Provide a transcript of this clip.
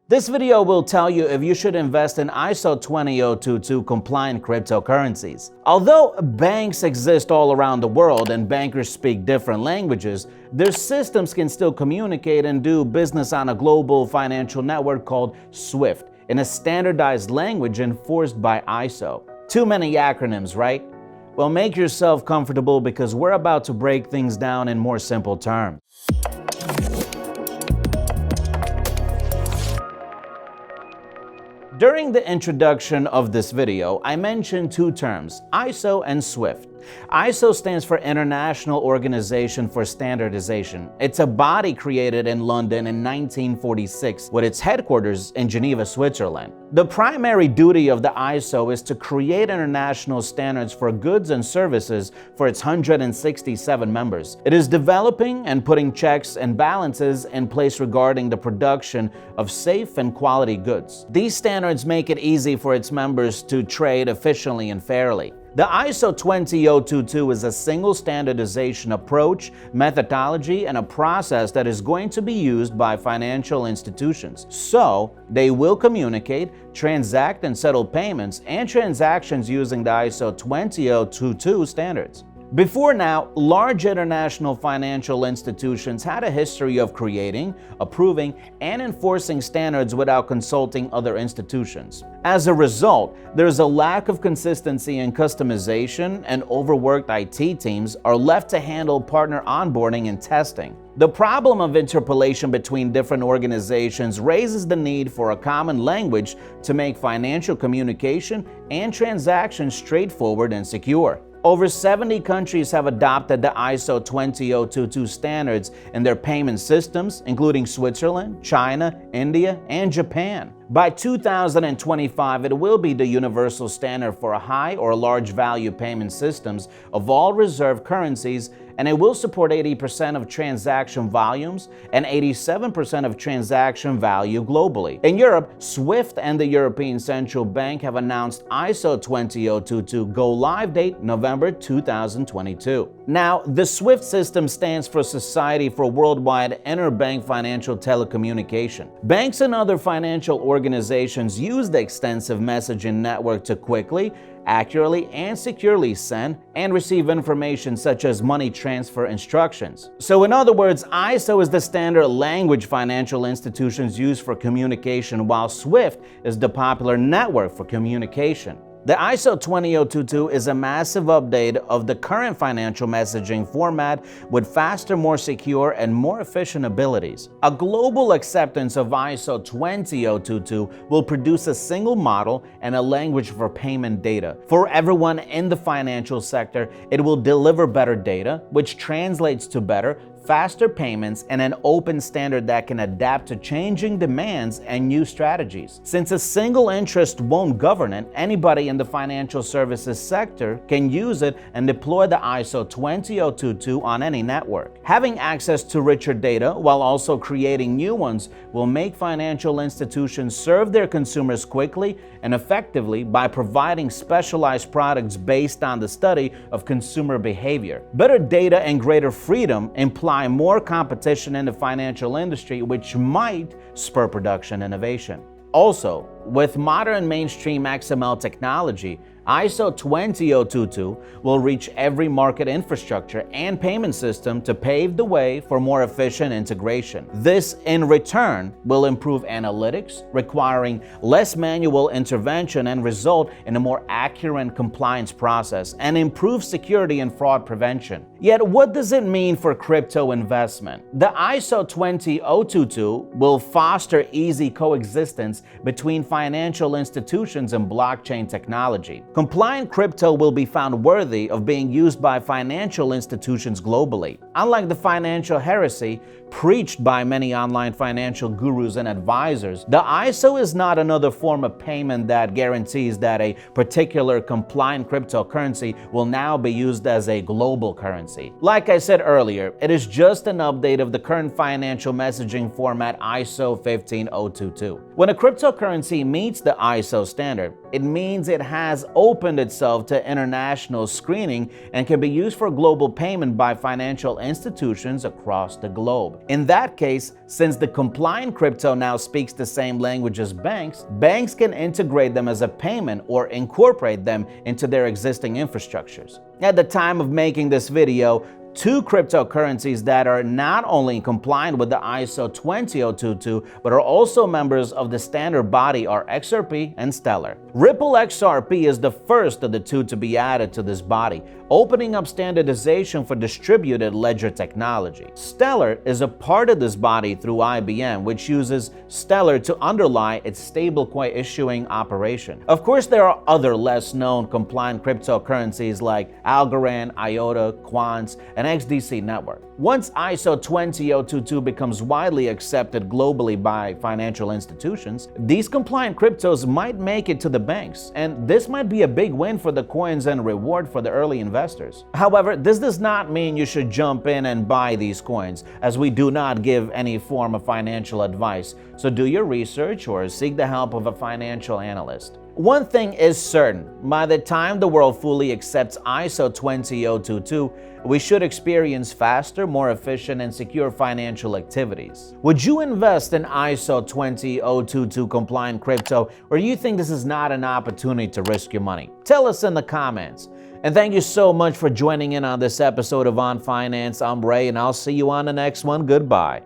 This video will tell you if you should invest in ISO 20022 compliant cryptocurrencies. Although banks exist all around the world and bankers speak different languages, their systems can still communicate and do business on a global financial network called SWIFT in a standardized language enforced by ISO. Too many acronyms, right? Well, make yourself comfortable because we're about to break things down in more simple terms. During the introduction of this video, I mentioned two terms, ISO and SWIFT. ISO stands for International Organization for Standardization. It's a body created in London in 1946 with its headquarters in Geneva, Switzerland. The primary duty of the ISO is to create international standards for goods and services for its 167 members. It is developing and putting checks and balances in place regarding the production of safe and quality goods. These standards make it easy for its members to trade efficiently and fairly. The ISO 20022 is a single standardization approach, methodology, and a process that is going to be used by financial institutions. So, they will communicate, transact, and settle payments and transactions using the ISO 20022 standards. Before now, large international financial institutions had a history of creating, approving, and enforcing standards without consulting other institutions. As a result, there's a lack of consistency in customization, and overworked IT teams are left to handle partner onboarding and testing. The problem of interpolation between different organizations raises the need for a common language to make financial communication and transactions straightforward and secure. Over 70 countries have adopted the ISO 20022 standards in their payment systems, including Switzerland, China, India, and Japan. By 2025, it will be the universal standard for high or large value payment systems of all reserve currencies, and it will support 80% of transaction volumes and 87% of transaction value globally. In Europe, SWIFT and the European Central Bank have announced ISO 20022 go-live date November 2022. Now, the SWIFT system stands for Society for Worldwide Interbank Financial Telecommunication. Banks and other financial organizations use the extensive messaging network to quickly, accurately, and securely send and receive information such as money transfer instructions. So in other words, ISO is the standard language financial institutions use for communication, while SWIFT is the popular network for communication. The ISO 20022 is a massive update of the current financial messaging format with faster, more secure, and more efficient abilities. A global acceptance of ISO 20022 will produce a single model and a language for payment data. For everyone in the financial sector, it will deliver better data, which translates to better, faster payments, and an open standard that can adapt to changing demands and new strategies. Since a single interest won't govern it, anybody in the financial services sector can use it and deploy the ISO 20022 on any network. Having access to richer data while also creating new ones will make financial institutions serve their consumers quickly and effectively by providing specialized products based on the study of consumer behavior. Better data and greater freedom imply more competition in the financial industry, which might spur production innovation. Also, with modern mainstream XML technology, ISO 20022 will reach every market infrastructure and payment system to pave the way for more efficient integration. This, in return, will improve analytics, requiring less manual intervention and result in a more accurate compliance process and improve security and fraud prevention. Yet, what does it mean for crypto investment? The ISO 20022 will foster easy coexistence between financial institutions and blockchain technology. Compliant crypto will be found worthy of being used by financial institutions globally. Unlike the financial heresy preached by many online financial gurus and advisors, the ISO is not another form of payment that guarantees that a particular compliant cryptocurrency will now be used as a global currency. Like I said earlier, it is just an update of the current financial messaging format ISO 15022. When a cryptocurrency meets the ISO standard, it means it has opened itself to international screening and can be used for global payment by financial institutions across the globe. In that case, since the compliant crypto now speaks the same language as banks, banks can integrate them as a payment or incorporate them into their existing infrastructures. At the time of making this video, two cryptocurrencies that are not only compliant with the ISO 20022 but are also members of the standard body are XRP and Stellar. Ripple XRP is the first of the two to be added to this body, opening up standardization for distributed ledger technology. Stellar is a part of this body through IBM, which uses Stellar to underlie its stablecoin issuing operation. Of course, there are other less known compliant cryptocurrencies like Algorand, IOTA, Quants, and XDC network. Once ISO 20022 becomes widely accepted globally by financial institutions, these compliant cryptos might make it to the banks, and this might be a big win for the coins and reward for the early investors. However, this does not mean you should jump in and buy these coins, as we do not give any form of financial advice, so do your research or seek the help of a financial analyst. One thing is certain, by the time the world fully accepts ISO 20022, we should experience faster, more efficient, and secure financial activities. Would you invest in ISO 20022 compliant crypto, or do you think this is not an opportunity to risk your money? Tell us in the comments. And thank you so much for joining in on this episode of On Finance. I'm Ray, and I'll see you on the next one. Goodbye.